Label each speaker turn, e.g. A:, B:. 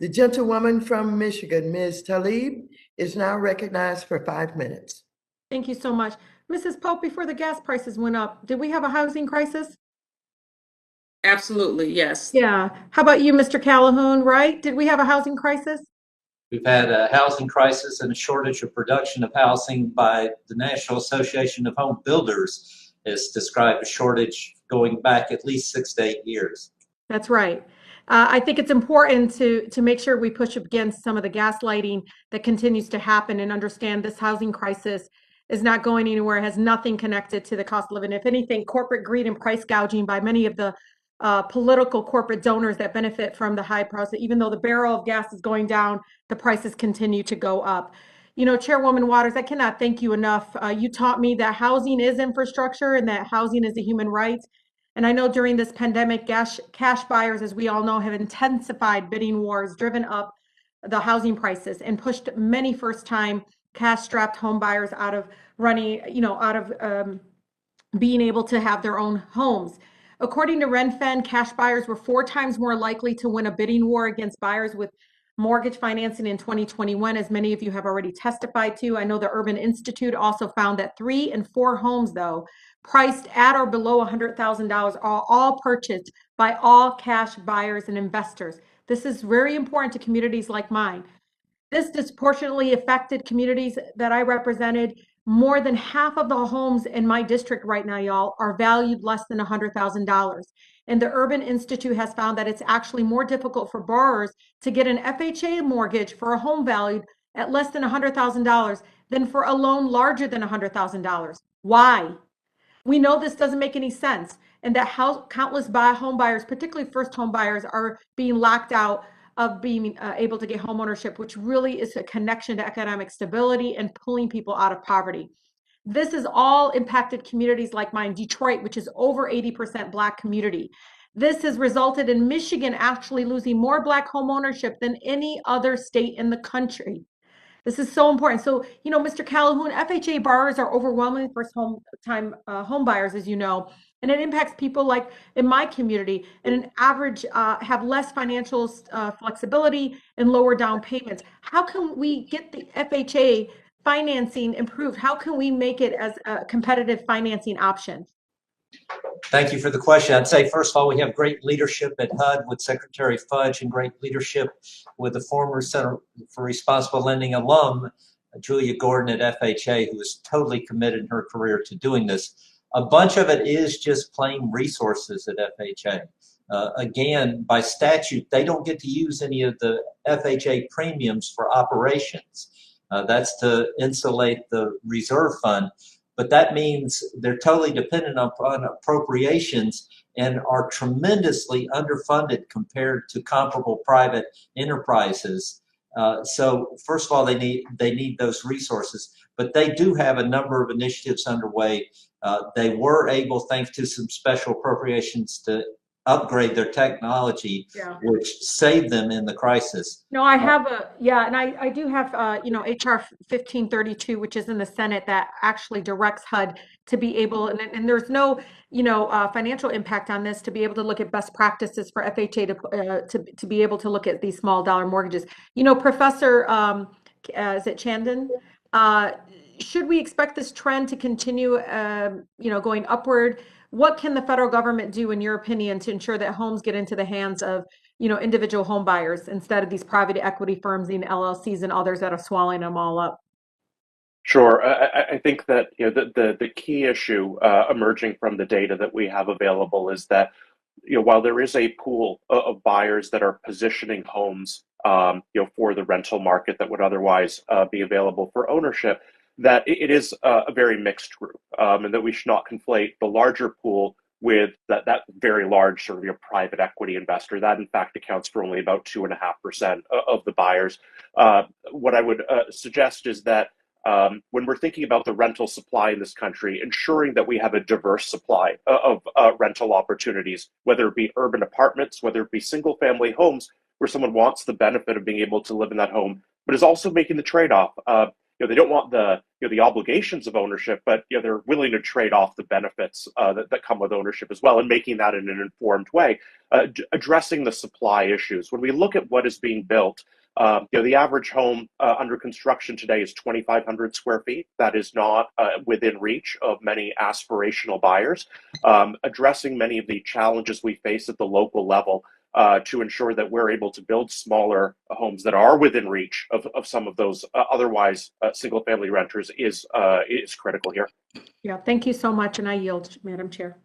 A: The gentlewoman from Michigan, Ms. Tlaib, is now recognized for 5 minutes.
B: Thank you so much. Mrs. Pope, before the gas prices went up, did we have a housing crisis?
C: Absolutely, yes.
B: Yeah. How about you, Mr. Calhoun, right? Did we have a housing crisis?
D: We've had a housing crisis and a shortage of production of housing by the National Association of Home Builders has described a shortage going back at least 6 to 8 years.
B: That's right. I think it's important to make sure we push against some of the gaslighting that continues to happen and understand this housing crisis is not going anywhere, has nothing connected to the cost of living. If anything, corporate greed and price gouging by many of the political corporate donors that benefit from the high price, even though the barrel of gas is going down, the prices continue to go up. You know, Chairwoman Waters, I cannot thank you enough. You taught me that housing is infrastructure and that housing is a human right. And I know during this pandemic, cash buyers, as we all know, have intensified bidding wars, driven up the housing prices, and pushed many first-time cash-strapped home buyers out of running, out of being able to have their own homes. According to Renfen, cash buyers were 4 times more likely to win a bidding war against buyers with mortgage financing in 2021, as many of you have already testified to. I know the Urban Institute also found that 3 and 4 homes, though, priced at or below $100,000 are all purchased by all cash buyers and investors. This is very important to communities like mine. This disproportionately affected communities that I represented. More than half of the homes in my district right now, y'all, are valued less than $100,000. And the Urban Institute has found that it's actually more difficult for borrowers to get an FHA mortgage for a home valued at less than $100,000 than for a loan larger than $100,000. Why? We know this doesn't make any sense, and that countless home buyers, particularly first home buyers, are being locked out of being able to get home ownership, which really is a connection to economic stability and pulling people out of poverty. This has all impacted communities like mine, Detroit, which is over 80% Black community. This has resulted in Michigan actually losing more Black home ownership than any other state in the country. This is so important. So, Mr. Calhoun, FHA borrowers are overwhelmingly first home buyers, as you know, and it impacts people like in my community and an average have less financial flexibility and lower down payments. How can we get the FHA financing improved? How can we make it as a competitive financing option?
D: Thank you for the question. I'd say, first of all, we have great leadership at HUD with Secretary Fudge and great leadership with the former Center for Responsible Lending alum, Julia Gordon at FHA, who is totally committed in her career to doing this. A bunch of it is just plain resources at FHA. Again, by statute, they don't get to use any of the FHA premiums for operations. That's to insulate the reserve fund. But that means they're totally dependent upon appropriations and are tremendously underfunded compared to comparable private enterprises. So first of all, they need those resources, but they do have a number of initiatives underway. They were able, thanks to some special appropriations, to upgrade their technology, which saved them in the crisis.
B: No, I have and I do have, HR 1532, which is in the Senate, that actually directs HUD to be able, and there's no, financial impact on this, to be able to look at best practices for FHA to be able to look at these small dollar mortgages. Professor, is it Chandon? Should we expect this trend to continue, going upward? What can the federal government do, in your opinion, to ensure that homes get into the hands of, individual home buyers instead of these private equity firms and LLCs and others that are swallowing them all up?
E: Sure. I think that the key issue emerging from the data that we have available is that while there is a pool of buyers that are positioning homes for the rental market that would otherwise be available for ownership, that it is a very mixed group, and that we should not conflate the larger pool with that very large sort of private equity investor. That in fact accounts for only about 2.5% of the buyers. What I would suggest is that when we're thinking about the rental supply in this country, ensuring that we have a diverse supply of rental opportunities, whether it be urban apartments, whether it be single family homes where someone wants the benefit of being able to live in that home, but is also making the trade-off. they don't want the obligations of ownership, but they're willing to trade off the benefits that come with ownership as well, and making that in an informed way, addressing the supply issues. When we look at what is being built, the average home under construction today is 2,500 square feet. That is not within reach of many aspirational buyers. Addressing many of the challenges we face at the local level to ensure that we're able to build smaller homes that are within reach of some of those otherwise single-family renters is critical here.
B: Yeah, thank you so much, and I yield, Madam Chair.